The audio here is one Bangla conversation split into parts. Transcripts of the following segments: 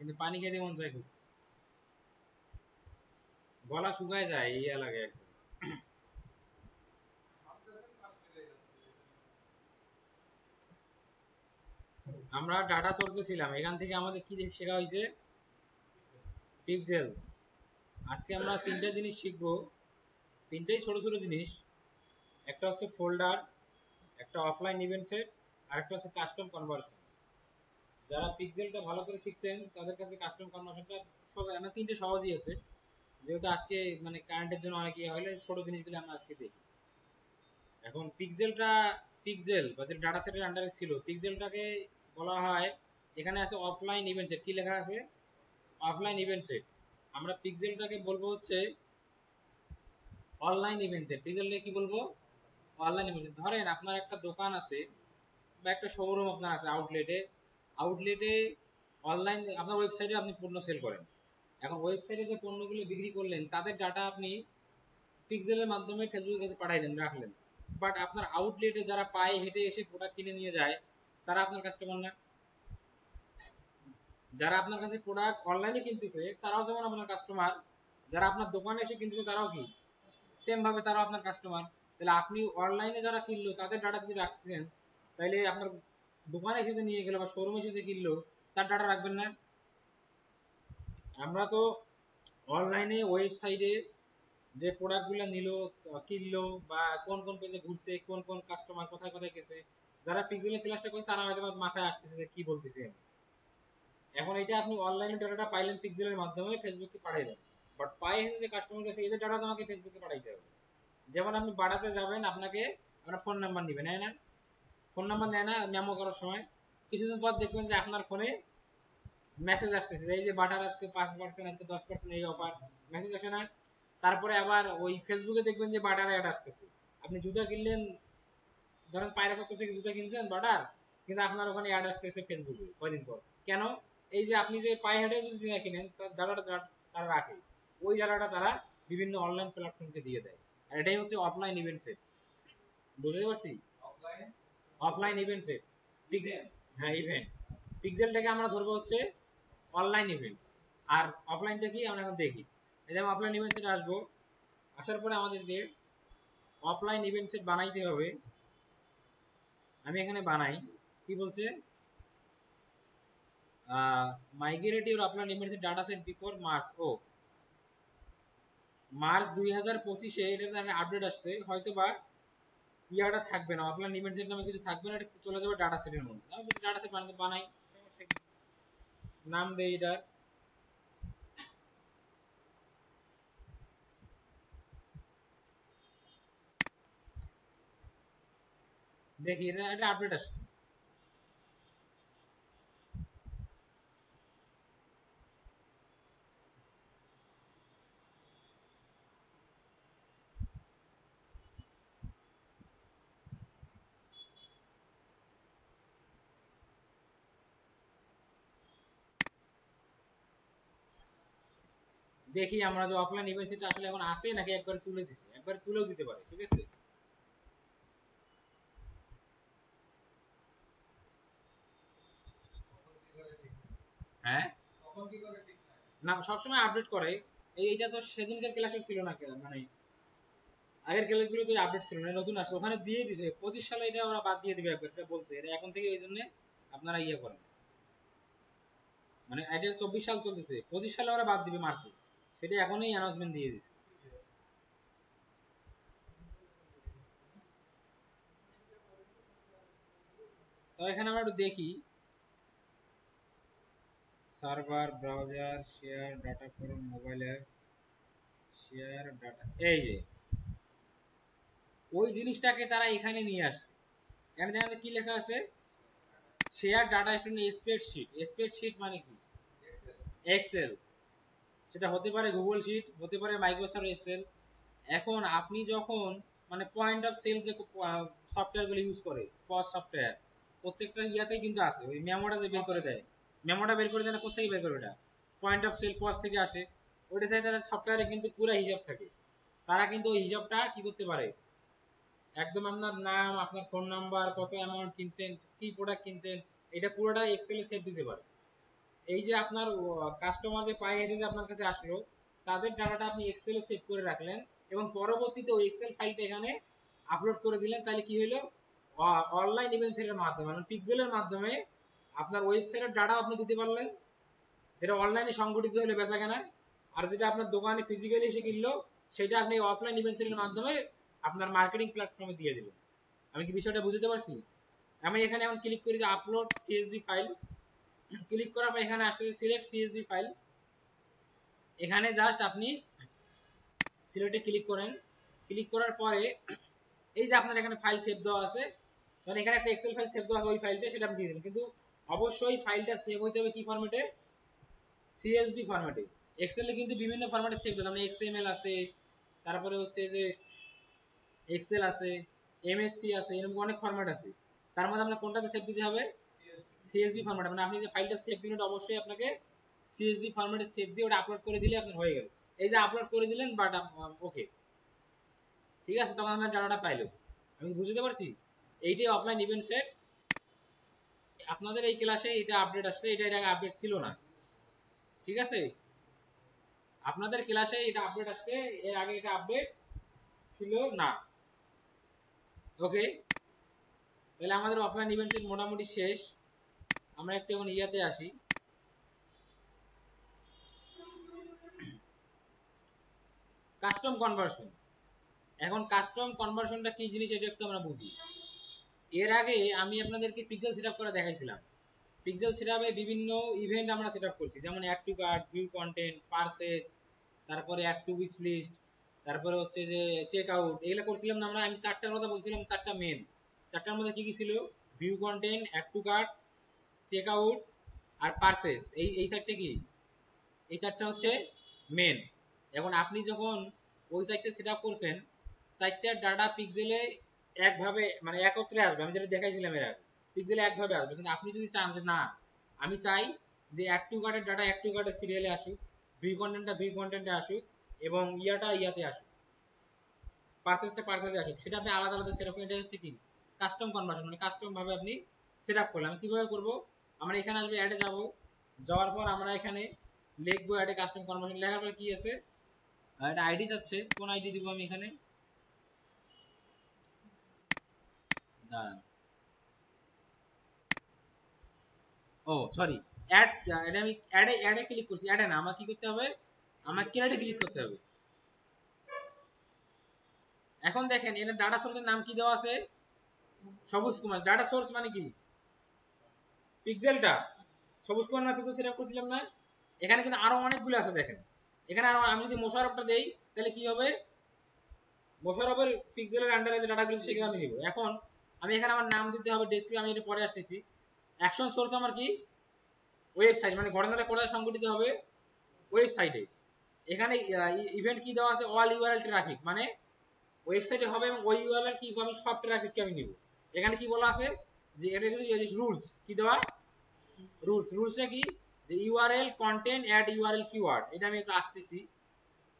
কিন্তু পানি খেতে মন চায় খুব, গলা শুকায় যায় এই এলাকায় একদম। আমরা ডাটা সোর্সে ছিলাম, এখান থেকে আমাদের কি শেখা হয়েছে? পিক্সেল। আজকে আমরা তিনটা জিনিস শিখবো, তিনটাই ছোট ছোট জিনিস। একটা হচ্ছে ফোল্ডার, একটা অফলাইন ইভেন্ট সেট, আর একটা হচ্ছে কাস্টম কনভার্সন। যারা পিক্সেলটা ভালো করে শিখছেন তাদের কাছে কাস্টম কনভার্সনটা সহজ, আমার তিনটে সহজই আছে। যেহেতু আজকে মানে কারেন্টের জন্য অনেক ইয়ে হলে ছোট জিনিসগুলো আমরা আজকে দেখি। এখন পিক্সেলটা, পিক্সেল বা যে ডাটা সেটের আন্ডারে ছিল, পিক্সেলটাকে বলা হয়, এখানে আছে অফলাইন ইভেন্ট সেট। কি লেখা আছে? Offline event set. আমরা পিক্সেলটাকে বলবো হচ্ছে অনলাইন ইভেন্ট সেট। পিক্সেলটাকে কি বলবো? Online event set. ধরেন আপনার একটা দোকান আছে বা একটা শোরুম আপনার আছে আউটলেটে, আউটলেটে অনলাইন আপনার ওয়েবসাইটে আপনি পণ্য সেল করেন। এখন ওয়েবসাইটে যে পণ্যগুলো বিক্রি করলেন তাদের ডাটা আপনি পিক্সেলের মাধ্যমে ফেসবুকের কাছে পাঠাইলেন, রাখলেন। বাট আপনার আউটলেটে যারা পায়ে হেঁটে এসে প্রোডাক্ট কিনে নিয়ে যায়, তারা আপনার কাস্টমার না? যারা আপনার কাছে প্রোডাক্ট অনলাইনে কিনতেছে তারাও যেমন আপনার কাস্টমার, যারা আপনার দোকানে এসে কিনতেছে তারাও কি সেম ভাবে তারাও আপনার কাস্টমার। তাহলে আপনি অনলাইনে যারা কিনলো তাদের ডাটা যদি রাখতেছেন, তাহলে আপনার দোকানে এসে যে নিয়ে গেলো বা শোরুমে এসে যে কিনলো তার ডাটা রাখবেন না? আমরা তো অনলাইনে ওয়েবসাইটে যে প্রোডাক্টগুলো নিল, কিনলো, বা কোন কোন পেজে ঘুরছে, কোন কোন কাস্টমার কোথায় কোথায় গেছে, যারা পিক্সেলের ক্লাসটা করে তারা হয়তো মাথায় আসতেছে যে কি বলতেছি আমি। এখন এটা আপনি অনলাইনে ডাটাটা পাইলেন পিক্সেলের মাধ্যমে, ফেসবুকে পাঠাইলেন। বাট পায়ে যে কাস্টমার কাছে এদের ডাটা তোমাকে ফেসবুকে পাঠাইতে হবে। যেমন আপনি বাড়াতে যাবেন, আপনাকে আপনার ফোন নাম্বার নিবেন, হ্যাঁ না? ফোন নাম্বার নেয় না মেমো করার সময়? কিছুদিন পর দেখবেন যে আপনার ফোনে মেসেজ আসতেছে, এই যে বাটার আজকে 5%, আজকে 10% এই অফার, মেসেজ আসে না? তারপরে আবার ওই ফেসবুকে দেখবেন যে বাটার অ্যাড আসতেছে। আপনি জুতা কিনলেন, ধরেন পায়রা চত্বর থেকে জুতা কিনছেন বাটার, কিন্তু আপনার ওখানে অ্যাড আসতেছে ফেসবুকে কয়দিন পর। কেন? এই যে আপনি যে পায়ে হেঁটে যদি জুতা কিনেন তার ডাটাটা তারা রাখে, ওই ডাটাটা তারা বিভিন্ন অনলাইন প্ল্যাটফর্মকে দিয়ে দেয়। আর এটাই হচ্ছে অফলাইন ইভেন্ট সেট। বুঝতে পারছি? Offline event set. হ্যাঁ, ইভেন্ট। পিক্সেলটাকে আমরা ধরবো হচ্ছে অনলাইন ইভেন্ট, আর অফলাইনটা কি আমরা এখন দেখি। এই যে অফলাইন ইভেন্ট সেট আসবো, আসার পরে আমাদেরকে অফলাইন ইভেন্ট সেট বানাইতে হবে। আমি এখানে বানাই, কি বলছে, migrate your offline image data set before March। O March 2025-এ এটা আপডেট আসছে, হয়তো বা ইয়াটা থাকবে না, অফলাইন ইভেন্ট সেট নামে কিছু থাকবে না, এটা চলে যাবে ডাটা সেটের মধ্যে। আমি ডাটা সেট বানাতে বানাই, সমস্যা কি? নাম দেই এটা, দেখি এটা এটা আপডেট আসছে। দেখি আমরা যে অফলাইন ইভেন্ট সেট আসলে এখন আসে নাকি একবার তুলে দিছে, একবার তুলেও দিতে পারে, ঠিক আছে। হ্যাঁ, না সবসময় আপডেট করে। এইটা তো সেদিনকার ক্লাসে ছিল না, মানে আগের ক্লাসগুলো তো আপডেট ছিল না, নতুন আসছে, ওখানে দিয়ে দিছে 25 সালে, এটা ওরা বাদ দিয়ে দিবে একবার, এটা বলছে, এটা এখন থেকে ওই জন্য আপনারা ইয়ে করেন। মানে এটা 24 সাল চলতেছে, 25 সালে ওরা বাদ দিবে মার্চে, সেটা এখনই অ্যানাউন্সমেন্ট দিয়ে দিছে। তো এখানে আমরা একটু দেখি, server, browser, share data from mobile app, share data, এই যে ওই জিনিসটাকে তারা এখানে নিয়ে আসছে। এখানে দেখেন কি লেখা আছে, share data storage spreadsheet. Spreadsheet মানে কি? এক্সেল। সেটা হতে পারে গুগল শিট, হতে পারে মাইক্রোসফট এক্সেল। এখন আপনি যখন মানে পয়েন্ট অফ সেল যে সফটওয়্যার গুলো ইউজ করে, পজ সফটওয়্যার, প্রত্যেকটা ইয়াতেই কিন্তু আছে ওই মেমোটা যে বের করে দেয়, মেমোটা বের করে দেয় না, কোথেকে বের করে ওটা? পয়েন্ট অফ সেল পজ থেকে আসে। ওইটা থেকে তাদের সফটওয়্যারে কিন্তু পুরো হিসাব থাকে। তারা কিন্তু ওই হিসাবটা কি করতে পারে, একদম আপনার নাম, আপনার ফোন নাম্বার, কত অ্যামাউন্ট কিনছেন, কি প্রোডাক্ট কিনছেন, এটা পুরোটা এক্সেলে সেভ দিতে পারে। এই যে আপনার কাস্টমার যে পাই হেঁটে যে আপনার কাছে আসলো, তাদের ডাটাটা আপনি এক্সেলে সেভ করে রাখলেন এবং পরবর্তীতে ওই এক্সেল ফাইলটা এখানে আপলোড করে দিলেন। তাহলে কি হলো, অনলাইন ইভেন্ট সেটের মাধ্যমে মানে পিক্সেলের মাধ্যমে আপনার ওয়েবসাইটের ডাটা আপনি দিতে পারলেন, যেটা অনলাইনে সংগঠিত হলে বেচা কেনা। আর যেটা আপনার দোকানে ফিজিক্যালি এসে কিনলো সেটা আপনি অফলাইন ইভেন্ট সেটের মাধ্যমে আপনার মার্কেটিং প্ল্যাটফর্মে দিয়ে দিলেন। আমি কি বিষয়টা বুঝতে পারছি? আমি এখানে এখন ক্লিক করি যে আপলোড সিএসভি ফাইল, ক্লিক করার পর এখানে আসছে সিলেক্ট সিএসভি ফাইল। এখানে জাস্ট আপনি সিলেক্টে ক্লিক করেন, ক্লিক করার পরে এই যে আপনার এখানে ফাইল সেভ দেওয়া আছে, মানে এখানে একটা এক্সেল ফাইল সেভ দেওয়া আছে, ওই ফাইলটা সেটা আপনি দিয়ে দিন। কিন্তু অবশ্যই ফাইলটা সেভ হইতে হবে কি ফরম্যাটে, সিএসভি ফরম্যাটে। এক্সেলে কিন্তু বিভিন্ন ফরম্যাটে সেভ দেওয়া, মানে এক্সএমএল আছে, তারপরে হচ্ছে যে এক্সেল আছে, এমএসসি আছে, এরকম অনেক ফরম্যাট আছে। তার মধ্যে আপনার কোনটাতে সেভ দিতে হবে, সিএসভি ফরম্যাট। মানে আপনি যে ফাইলটা সেভ দিবেন অবশ্যই আপনাকে সিএসভি ফরম্যাটে সেভ দিয়ে ওটা আপলোড করে দিলে আপনার হয়ে গেল। এই যে আপলোড করে দিলেন, বাট ওকে, ঠিক আছে, তখন আপনার ডাটাটা পাইলো। আমি বুঝতে পারছি। এইটাই অফলাইন ইভেন্ট সেট। আপনাদের এই ক্লাসে এটা আপডেট আসছে, এটা এর আগে আপডেট ছিল না, ঠিক আছে? আপনাদের ক্লাসে এটা আপডেট আসছে, এর আগে এটা আপডেট ছিল না। ওকে, তাহলে আমাদের অফলাইন ইভেন্ট সেট মোটামুটি শেষ। আমরা একটু এখন ইয়াতে আসি, কাস্টম কনভার্সন। এখন কাস্টম কনভার্সনটা কি জিনিস এটা একটু আমরা বুঝি। এর আগে আমি আপনাদেরকে পিক্সেল সেটআপ করে দেখাইছিলাম। পিক্সেল সেটআপে বিভিন্ন ইভেন্ট আমরা সেটআপ করছি, যেমন add to cart, view content, purchase, তারপরে অ্যাড টু উইচ লিস্ট, তারপরে হচ্ছে যে চেক আউট, এগুলো করছিলাম না আমরা। আমি চারটার কথা বলছিলাম, চারটা মেন। চারটার মধ্যে কি কি ছিল, view content, add to cart, check out আর পারচেজ। এই চারটে কি, এই চারটা হচ্ছে মেন। এখন আপনি যখন ওই সাইটটা সেট আপ করছেন, চারটার ডাটা পিক্সেলে একভাবে মানে একত্রে আসবে, আমি যেটা দেখাইছিলাম এর আগে, পিক্সেলে একভাবে আসবে। কিন্তু আপনি যদি চান যে না, আমি চাই যে অ্যাড টু কার্টের ডাটা অ্যাড টু কার্টের সিরিয়ালে আসুক, ভিউ কন্টেন্টটা ভিউ কন্টেন্টে আসুক, এবং ইয়াটা ইয়াতে আসুক, পারচেজটা পারচেজে আসুক, সেটা আপনি আলাদা আলাদা সেরকম। এটা হচ্ছে কি কাস্টম কনভার্সন, মানে কাস্টম ভাবে আপনি সেট আপ করলেন। কিভাবে করব, আমরা এখানে আসবে, অ্যাডে যাব, যাওয়ার পর আমরা এখানে লিখবো অ্যাডে কাস্টম কনভার্সন। লেখার পর কি আছে, একটা আইডি চাচ্ছে, কোন আইডি দিব আমি এখানে, দাঁড়ান, ও সরি, অ্যাড, এটা আমি অ্যাডে অ্যাডে ক্লিক করছি, অ্যাডে না, আমার কি করতে হবে, আমার ক্রিয়েটে ক্লিক করতে হবে। এখন দেখেন এর ডাটা সোর্সের নাম কি দেওয়া আছে, সবুজ কুমার। ডাটা সোর্স মানে কি, পিক্সেলটা সবুজ কুমার না, পিক্সেল সেটআপ করছিলাম না। এখানে কিন্তু আরো অনেকগুলো আছে, দেখেন এখানে আরো। আমি যদি মোশারফটা দেই তাহলে কি হবে, মোশারফের পিক্সেলের আন্ডারে যে ডাটাগুলো সেগুলো আমি নিব। এখন আমি এখানে আমার নাম দিতে হবে, ডেসক্রিপ, আমি এটা পরে আসতেছি। অ্যাকশন সোর্স আমার কি, ওয়েবসাইট, মানে ঘটনাটা কোথায় সংঘটিত হবে, ওয়েবসাইটে। এখানে ইভেন্ট কি দেওয়া আছে, অল ইউআরএল ট্রাফিক, মানে ওয়েবসাইটে হবে এবং ওই ইউআরএল কি আমি সব ট্রাফিককে আমি নিব। এখানে কি বলা আছে যে এটা যদি রুলস কি দেওয়া, রুলসটা কি, যে URL content add URL keyword. এটা আমি একটু আসতেছি,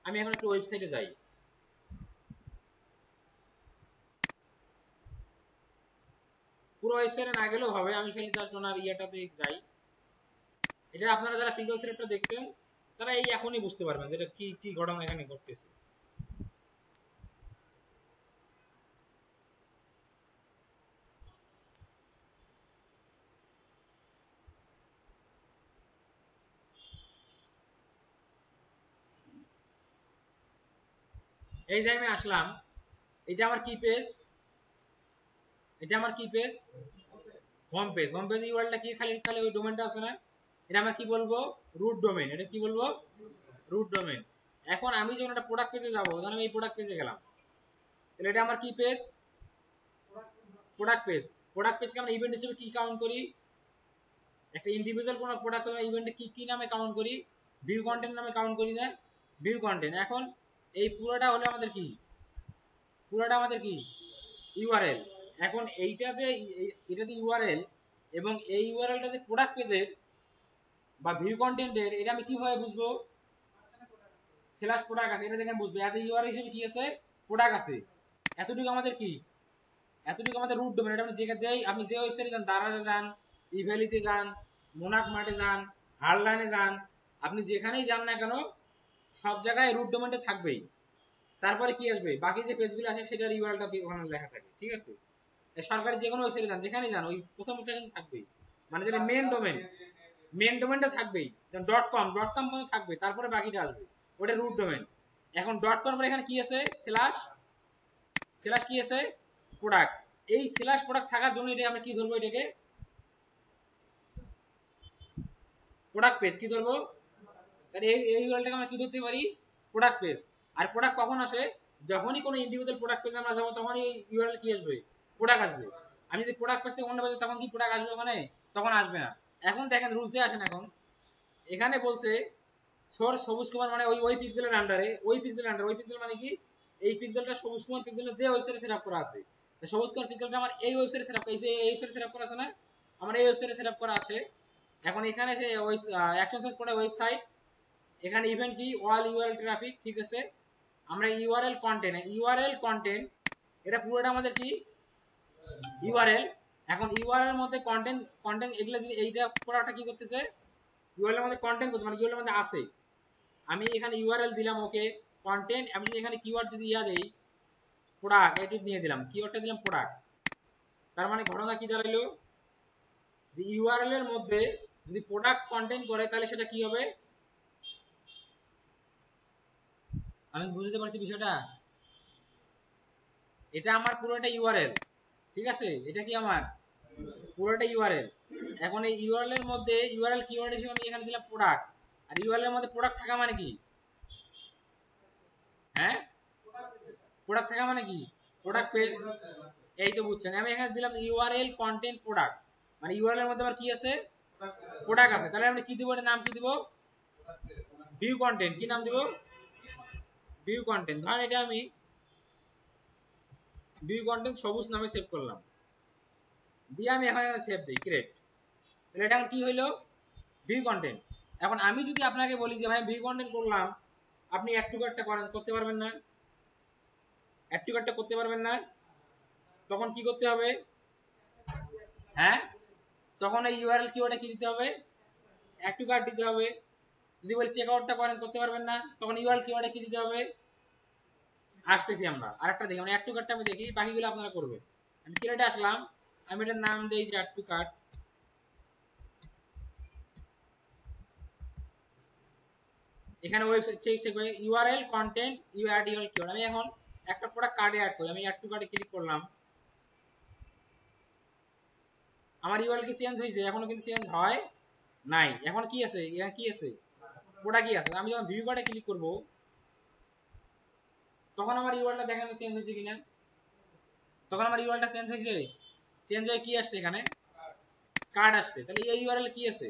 আমি এখন একটু ওয়েবসাইটে যাই। পুরো ওয়েবসাইটে না গেলেও হবে, আমি খালি জাস্ট ওনার ইয়েটাতে যাই। এটা আপনারা যারা পিক্সেল সেটআপটা দেখছেন তারা এই এখনই বুঝতে পারবেন যে এটা কি কি ঘটনা এখানে ঘটতেছে। এই যে আমি আসলাম, এটা আমার কি পেজ, এটা আমার কি page, home page. Home page ইউআরএলটা কি, খালি খালি ওই ডোমেইনটা আছে না, এটা আমরা কি বলবো, রুট ডোমেইন। এটা কি বলবো, রুট ডোমেইন। এখন আমি যখন একটা প্রোডাক্ট পেজে যাবো, ধরুন আমি এই প্রোডাক্ট পেজে গেলাম, তাহলে এটা আমার কি পেজ, প্রোডাক্ট পেজ। প্রোডাক্ট পেজকে আমরা ইভেন্ট হিসেবে কি কাউন্ট করি, একটা ইন্ডিভিজুয়াল কোনো প্রোডাক্ট ইভেন্টে কি কি নামে কাউন্ট করি, ভিউ কন্টেন্ট নামে কাউন্ট করি না, ভিউ কন্টেন্ট। এখন এই পুরোটা হলো আমাদের কি, পুরোটা আমাদের কি ইউআরএল। এখন এইটা যে এটা যে ইউআরএল, এবং এই ইউআরএলটা যে প্রোডাক্ট পেজের বা ভিউ কন্টেন্টের, এটা আমি কিভাবে বুঝবো, স্ল্যাশ প্রোডাক্ট আছে, এটা দেখে আমি বুঝবো অ্যাজ এ ইউআরএল হিসেবে কি আছে, প্রোডাক্ট আছে। এতটুকু আমাদের কি, এতটুকু আমাদের রুট ডোমেন। এটা আপনি যেই আপনি যে ওয়েবসাইটে যান, দারাজে যান, ইভ্যালিতে যান, মোনাক মার্টে যান, হার্ড লাইনে যান, আপনি যেখানেই যান না কেন সব জায়গায় রুট ডোমেনটা থাকবেই। তারপরে কি আসবে, বাকি যে পেজগুলো আসে সেটার ইউআরএলটা ওখানে লেখা থাকে, ঠিক আছে? সরকারি যে কোনো ওয়েবসাইটে যান, যেখানেই যান, ওই প্রথমটা কিন্তু থাকবেই, মানে যেটা মেন ডোমেনটা থাকবেই, যেমন ডট কম পর্যন্ত থাকবে, তারপরে বাকিটা আসবে, ওটা রুট ডোমেন। এখন ডট কম পরে এখানে কি আছে, স্ল্যাশ স্ল্যাশ কি আছে, প্রোডাক্ট। এই স্ল্যাশ প্রোডাক্ট থাকার জন্য এটা আমরা কি ধরবো, এটাকে প্রোডাক্ট পেজ কি ধরবো, তাহলে এই ইউআরএলটাকে আমরা কি ধরতে পারি, প্রোডাক্ট পেজ। আর প্রোডাক্ট কখন আসে, যখনই কোনো ইন্ডিভিজুয়াল প্রোডাক্ট পেজ আমরা যাবো তখনই ইউআরএল কি আসবে, প্রোডাক্ট আসবে। আমি যদি প্রোডাক্ট পেজ থেকে অন্য পেজে, তখন কি প্রোডাক্ট আসবে ওখানে, তখন আসবে না। এখন দেখেন রুলসে আসেন, এখন এখানে বলছে সোর্স সবুজ কুমার, মানে ওই পিক্সেলের আন্ডারে, ওই পিক্সেল মানে কি, এই পিক্সেলটা সবুজ কুমার পিক্সেলের যে ওয়েবসাইটে সেটআপ করা আছে, সবুজ কুমার পিক্সেলটা আমার এই ওয়েবসাইটে সেটআপ করা, এই ওয়েবসাইটে সেটআপ করা আছে না, আমার এই ওয়েবসাইটে সেটআপ করা আছে। এখন এখানে সে অ্যাকশন সার্চ করে ওয়েবসাইট, এখানে ইভেন্ট কি অল ইউআরএল ট্রাফিক, ঠিক আছে। আমরা ইউআরএল কন্টেন্ট এটা পুরোটা আমাদের কি ইউআরএল। এখন ইউআরএল এর মধ্যে কন্টেন্ট এগুলা, এইটা পুরোটা কি করতেছে, ইউআরএল এর মধ্যে কন্টেন্ট করতে, মানে ইউআরএল এর মধ্যে আছে। আমি এখানে ইউআরএল দিলাম, ওকে কন্টেন্ট, আমি যদি এখানে কিওয়ার্ড যদি দেই প্রোডাক্ট, এটি নিয়ে দিলাম, কিওয়ার্ডটা দিলাম প্রোডাক্ট। তার মানে ঘটনা কি দাঁড়াইলো, যে ইউআরএল এর মধ্যে যদি প্রোডাক্ট কন্টেন্ট করে তাহলে সেটা কি হবে, আমি বুঝতে পারছি বিষয়টা। এটা আমার পুরোটা ইউআরএল, ঠিক আছে, এটা কি আমার পুরোটা ইউআরএল। এখন এই ইউআরএল এর মধ্যে ইউআরএল কিওয়ার্ড হিসেবে আমি এখানে দিলাম প্রোডাক্ট। আর ইউআরএল এর মধ্যে প্রোডাক্ট থাকা মানে কি, হ্যাঁ প্রোডাক্ট থাকা মানে কি, প্রোডাক্ট পেজ। এই তো বুঝছেন, আমি এখানে দিলাম ইউআরএল কন্টেন্ট প্রোডাক্ট, মানে ইউআরএল এর মধ্যে আমার কি আছে, প্রোডাক্ট আছে। তাহলে আমরা কি দিব, এর নাম কি দিব, ভিউ কন্টেন্ট। কি নাম দিব, ভিউ কন্টেন্ট। ধরেন এটা আমি ভিউ কন্টেন্ট সবুজ নামে সেভ করলাম, দিয়ে আমি এখানে সেভ দিই, ক্রিয়েট। তাহলে এটা কি হইলো, ভিউ কন্টেন্ট। এখন আমি যদি আপনাকে বলি যে ভাই ভিউ কন্টেন্ট করলাম, আপনি অ্যাড টু কার্টটা করতে পারবেন না, অ্যাড টু কার্টটা করতে পারবেন না, তখন কি করতে হবে, হ্যাঁ তখন এই ইউআরএল কিওয়ার্ডে কি দিতে হবে, অ্যাড টু কার্ট দিতে হবে। যদি বলি চেক আউটটা করতে পারবেন না, তখন ইউআরএল কিওয়ার্ডে কি দিতে হবে, আসতেছি আমরা আরেকটা দেখি, মানে অ্যাড টু কার্টটা আমি দেখি, বাকিগুলো আপনারা করবেন। আমি কিরেটে আসলাম, আমি এটার নাম দেই যে অ্যাড টু কার্ট। এখানে ওয়েবসাইট চেক করে URL content you add URL keyword. আমি এখন একটা প্রোডাক্ট কার্ডে অ্যাড করি, আমি অ্যাড টু কার্ডে ক্লিক করলাম, আমার ইউআরএল কি চেঞ্জ হয়েছে, এখনো কিন্তু চেঞ্জ হয় নাই। এখন কি আছে, এখানে কি আছে, প্রোডাক্ট কি আছে। আমি যখন ভিউ কার্ডে ক্লিক করব তখন আমার ইউআরএলটা দেখেন চেঞ্জ হয়েছে কিনা, তখন আমার ইউআরএলটা চেঞ্জ হয়েছে, চেঞ্জ হয়ে কি আসছে, এখানে কার্ড আসছে। তাহলে এই ইউআরএল কি আছে,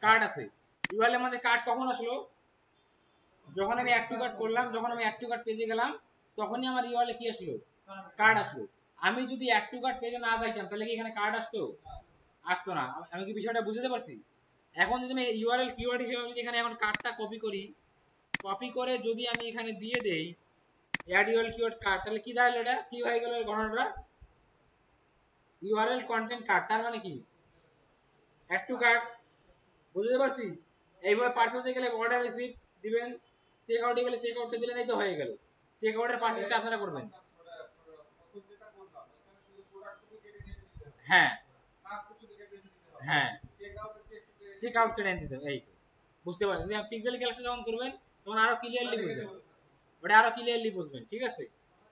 কার্ড আছে। ইউআরএল এর মধ্যে কার্ড কখন আসলো, যখন আমি অ্যাড টু কার্ট করলাম, যখন আমি অ্যাড টু কার্ট পেজে গেলাম তখনই আমার ইউআরএল কি আসলো, কার্ড আসলো। আমি যদি অ্যাড টু কার্ট পেজে না যাইতাম তাহলে কি এখানে কার্ড আসতো, আসতো না। আমি কি বিষয়টা বুঝতে পারছি। এখন যদি আমি ইউআরএল কিওয়ার্ড হিসেবে যদি এখানে এখন কার্ডটা কপি করি, কপি করে যদি আমি এখানে দিয়ে দেই অ্যাড ইউআরএল কিওয়ার্ড কার্ড, তাহলে কি দাঁড়ালো, এটা কি হয়ে গেল ঘটনাটা, ইউআরএল কন্টেন্ট কার্ড। তার মানে কি অ্যাড টু কার্ট, বুঝতে পারছি। এইভাবে পারচেজে গেলে অর্ডার রিসিভ দিবেন, চেক আউটে গেলে চেক আউটে দিলেন, এই তো হয়ে গেল। চেক আউটের পারচেজটা আপনারা করবেন, হ্যাঁ হ্যাঁ চেক আউট করে দিতে হবে, এই বুঝতে পারছেন। পিক্সেল ক্লাসে যখন করবেন তখন আরো ক্লিয়ারলি বুঝবেন, ওটা আরো ক্লিয়ারলি বুঝবেন, ঠিক আছে।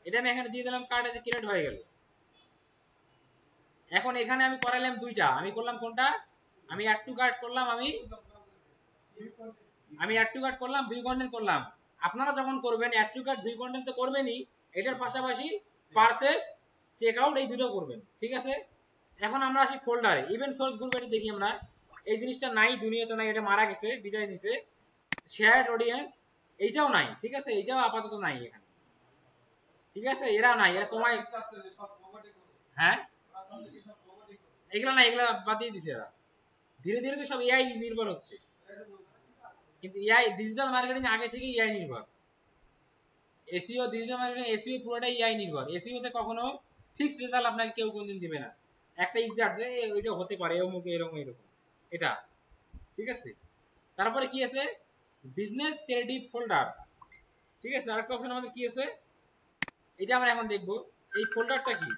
এটা আমি এখানে দিয়ে দিলাম, কার্ড আছে, ক্রিয়েট হয়ে গেল। এখন এখানে আমি করাইলাম দুইটা, আমি করলাম কোনটা, আমি অ্যাড টু কার্ট করলাম, আমি অ্যাড টু কার্ট করলাম, ভিউ কন্টেন্ট করলাম। আপনারা যখন করবেন add to cart view content তো করবেনই, এটার পাশাপাশি পারচেজ চেক আউট এই দুটো করবেন, ঠিক আছে। এখন আমরা আসি ফোল্ডারে, ইভেন্ট সোর্স গ্রুপ, এটা দেখি আমরা। এই জিনিসটা নাই, দুনিয়াতে নাই, এটা মারা গেছে, বিদায় নিছে। শেয়ার্ড অডিয়েন্স এইটাও নাই, ঠিক আছে, এইটাও আপাতত নাই এখানে, ঠিক আছে, এরা নাই, এরা কমায়, হ্যাঁ এগুলো না, এগুলো বাদ দিয়ে দিছে এরা। ধীরে ধীরে তো সব এআই নির্ভর হচ্ছে, কিন্তু এআই ডিজিটাল মার্কেটিং আগে থেকে এআই নির্ভর। এসইও ডিজিটাল মার্কেটিং এসইও পুরোটাই এআই নির্ভর। এসইও তে কখনো ফিক্সড রেজাল্ট আপনাকে কেউ কোনদিন দিবে না, একটা এক্সাক্ট যে ওইটা হতে পারে অমুক এরকম এরকম, এটা ঠিক আছে। তারপরে কি আছে বিজনেস ক্রেডিট ফোল্ডার, ঠিক আছে। আরেকটা অপশন আমাদের কি আছে, এটা আমরা এখন দেখব। এই ফোল্ডারটা কি,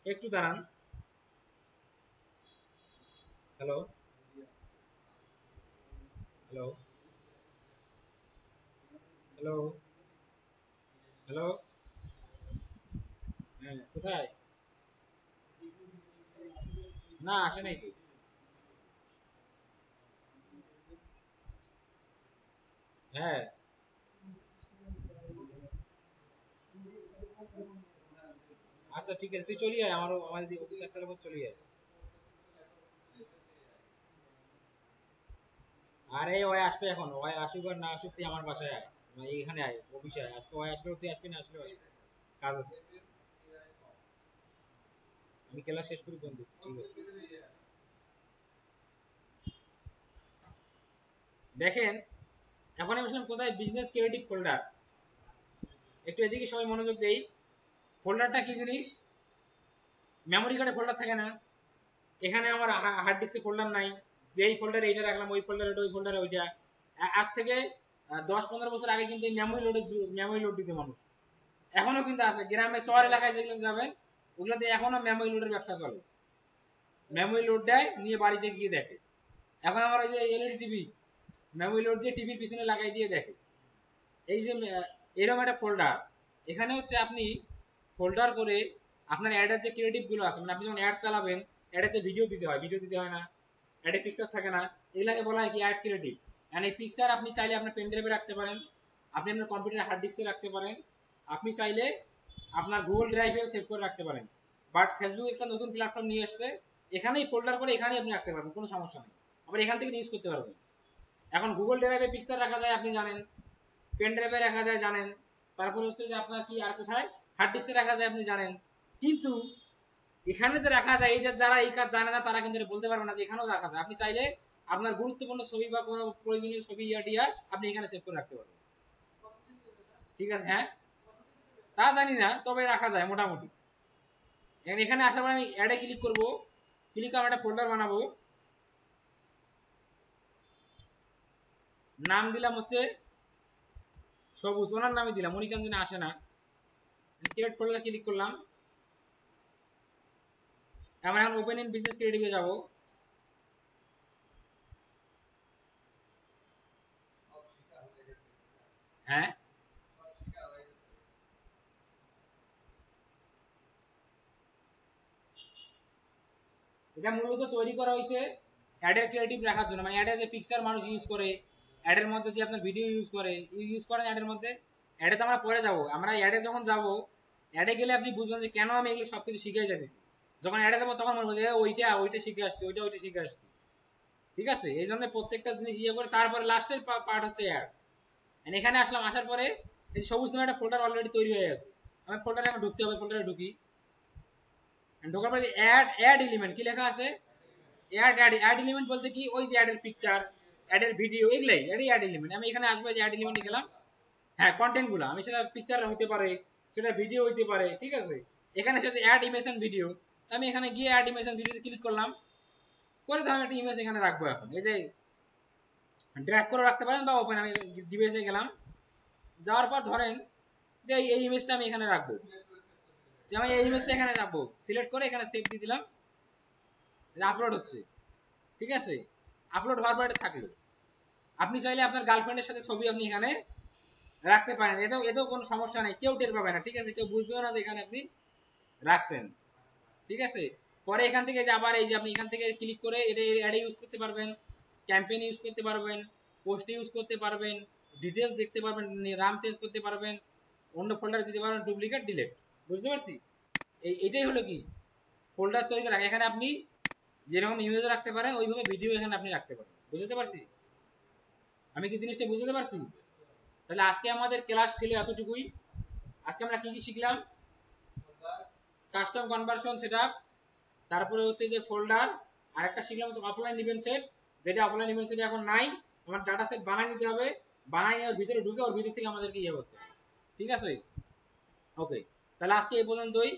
একটু দাঁড়ান। হ্যালো হ্যালো হ্যালো হ্যালো, হ্যাঁ কোথায়, না আসে নাই তো। হ্যাঁ আচ্ছা ঠিক আছে, তুই চলি আয়, আমারও আমার ওই চারটার পর চলি আয়। আরে ওই আসবে এখন, ওই আসুক আর না আসুক, তুই আমার বাসায় আয়, মানে এইখানে আয়, অফিসে আয়। আজকে ওই আসলেও তুই আসবি, না আসলেও আসবি, কাজ আছে। আমি ক্লাস শেষ করে ফোন দিচ্ছি, ঠিক আছে। দেখেন এখন আমি আসলাম কোথায়, বিজনেস ক্রিয়েটিভ ফোল্ডার। একটু এদিকে সবাই মনোযোগ দেই। ফোল্ডারটা কি জিনিস, মেমোরি কার্ডে ফোল্ডার থাকে না, এখানে আমার হার্ড ডিস্কে ফোল্ডার নাই, যে এই ফোল্ডারে এইটা রাখলাম, ওই ফোল্ডারে ওই ফোল্ডারে ওইটা। আজ থেকে 10-15 বছর আগে কিন্তু মেমোরি লোড দিতে মানুষ, এখনো কিন্তু আছে গ্রামে চর এলাকায় যেগুলো যাবেন, ওগুলোতে এখনো মেমোরি লোডের ব্যবসা চলে। মেমোরি লোড দেয়, নিয়ে বাড়িতে গিয়ে দেখে। এখন আমার ওই যে এলইডি টিভি, মেমোরি লোড দিয়ে টিভির পিছনে লাগাই দিয়ে দেখে। এই যে এরকম একটা ফোল্ডার, এখানে হচ্ছে আপনি ফোল্ডার করে আপনার অ্যাডের যে ক্রিয়েটিভ গুলো আছে, মানে আপনি যখন অ্যাড চালাবেন, অ্যাডেতে ভিডিও দিতে হয়, ভিডিও দিতে হয় না, অ্যাডে পিকচার থাকে না, এগুলাকে বলা হয় কি অ্যাড ক্রিয়েটিভ। এন্ড এই পিকচার আপনি চাইলে আপনার পেন ড্রাইভে রাখতে পারেন, আপনি আপনার কম্পিউটার হার্ড ডিস্কে রাখতে পারেন, আপনি চাইলে আপনার গুগল ড্রাইভেও সেভ করে রাখতে পারেন। বাট ফেসবুক একটা নতুন প্ল্যাটফর্ম নিয়ে এসেছে, এখানেই ফোল্ডার করে এখানেই আপনি রাখতে পারবেন, কোনো সমস্যা নেই, আবার এখান থেকে ইউজ করতে পারবেন। এখন গুগল ড্রাইভে পিকচার রাখা যায় আপনি জানেন, পেন ড্রাইভে রাখা যায় জানেন, তারপরে হচ্ছে যে আপনার কি আর কোথায় হার্ড ডিস্কে রাখা যায় আপনি জানেন। কিন্তু এখানে যে রাখা যায়, এটা যারা এই কাজ জানে না তারা কিন্তু বলতে পারবে না যে এখানেও রাখা যায়। আপনি চাইলে আপনার গুরুত্বপূর্ণ ছবি বা কোনো প্রয়োজনীয় ছবি ইয়াটিয়া আপনি এখানে সেভ করে রাখতে পারবেন, ঠিক আছে। হ্যাঁ তা জানি না, তবে রাখা যায় মোটামুটি। এখানে আসার পর আমি অ্যাডে ক্লিক করব, ক্লিক করে একটা ফোল্ডার বানাবো, নাম দিলাম হচ্ছে সবুজ, ওনার নামে দিলাম, উনি কেন আসে না। ক্রিয়েট ফোল্ডার ক্লিক করলাম, আমরা এখন ওপেন ইন বিজনেস ক্রিয়েটিভে যাব। হ্যাঁ এটা মূলত তৈরি করা হয়েছে অ্যাডের ক্রিয়েটিভ রাখার জন্য, মানে অ্যাডে যে পিকচার মানুষ ইউজ করে, অ্যাডের মধ্যে যে আপনার ভিডিও ইউজ করেন অ্যাডের মধ্যে। অ্যাডে তো আমরা পরে যাব, আমরা অ্যাডে যখন যাব, অ্যাডে গেলে আপনি বুঝবেন যে কেন আমি এগুলো সবকিছু শিখে যাচ্ছি। যখন অ্যাডে যাবো তখন মনে হয় ওইটা ওইটা শিখে আসছি, ওইটা শিখে আসছি, ঠিক আছে। এই জন্য প্রত্যেকটা জিনিস ইয়ে করে তারপরে লাস্টের পার্ট হচ্ছে অ্যাড। এখানে আসলাম, আসার পরে এই সবুজ নামে একটা ফোল্ডার অলরেডি তৈরি হয়ে গেছে, আমি ফোল্ডারে আমার ঢুকতে হবে, ফোল্ডারে ঢুকি, ঢোকার পরে অ্যাড অ্যাড এলিমেন্ট কি লেখা আছে, অ্যাড এলিমেন্ট বলতে কি, ওই যে অ্যাডের পিকচার, অ্যাডের ভিডিও, এগুলাই অ্যাড এলিমেন্ট। আমি এখানে আসবো যে অ্যাড এলিমেন্টে গেলাম, হ্যাঁ কন্টেন্ট গুলো, আমি সেটা পিকচার হতে পারে, সেটা ভিডিও হইতে পারে, ঠিক আছে। এখানে সাথে অ্যাড ইমেজ এন্ড ভিডিও, আমি এখানে গিয়ে অ্যাড ইমেজ এন্ড ভিডিওতে ক্লিক করলাম, করে তো আমি একটা ইমেজ এখানে রাখবো। এখন এই যে ড্র্যাগ করে রাখতে পারেন বা ওপেন, আমি ডিভাইসে গেলাম, যাওয়ার পর ধরেন যে এই ইমেজটা আমি এখানে রাখবো, যে আমি এই ইমেজটা এখানে রাখবো, সিলেক্ট করে এখানে সেভ দিয়ে দিলাম, আপলোড হচ্ছে, ঠিক আছে। আপলোড হওয়ার পর এটা থাকলো, আপনি চাইলে আপনার গার্লফ্রেন্ডের সাথে ছবি আপনি এখানে রাখতে পারেন, এতেও কোনো সমস্যা নেই, কেউ টের পাবে না, ঠিক আছে, কেউ বুঝবেও না যে এখানে আপনি রাখছেন, ঠিক আছে। পরে এখান থেকে যে আবার এই যে আপনি এখান থেকে ক্লিক করে এটা অ্যাডে ইউজ করতে পারবেন, ক্যাম্পেইন ইউজ করতে পারবেন, পোস্টে ইউজ করতে পারবেন, ডিটেলস দেখতে পারবেন, নাম চেঞ্জ করতে পারবেন, অন্য ফোল্ডারে দিতে পারবেন, ডুপ্লিকেট ডিলিট, বুঝতে পারছি। এটাই হলো কি ফোল্ডার তৈরি করা। এখানে আপনি যেরকম ইমেজ রাখতে পারেন ওইভাবে ভিডিও এখানে আপনি রাখতে পারেন, বুঝতে পারছি, আমি কি জিনিসটা বুঝতে পারছি। তাহলে আজকে আমাদের ক্লাস ছিল এতটুকুই। আজকে আমরা কি কি শিখলাম, কাস্টম কনভার্সন সেটআপ, তারপরে হচ্ছে যে ফোল্ডার, আর একটা শিখলাম হচ্ছে অফলাইন ইভেন্ট সেট, যেটা অফলাইন ইভেন্ট সেট এখন নাই, আমার ডাটা সেট বানাই নিতে হবে, বানাই ওর ভিতরে ঢুকে ওর ভিতর থেকে আমাদেরকে ইয়ে করতে হবে, ঠিক আছে। ওকে, তাহলে আজকে এই পর্যন্তই।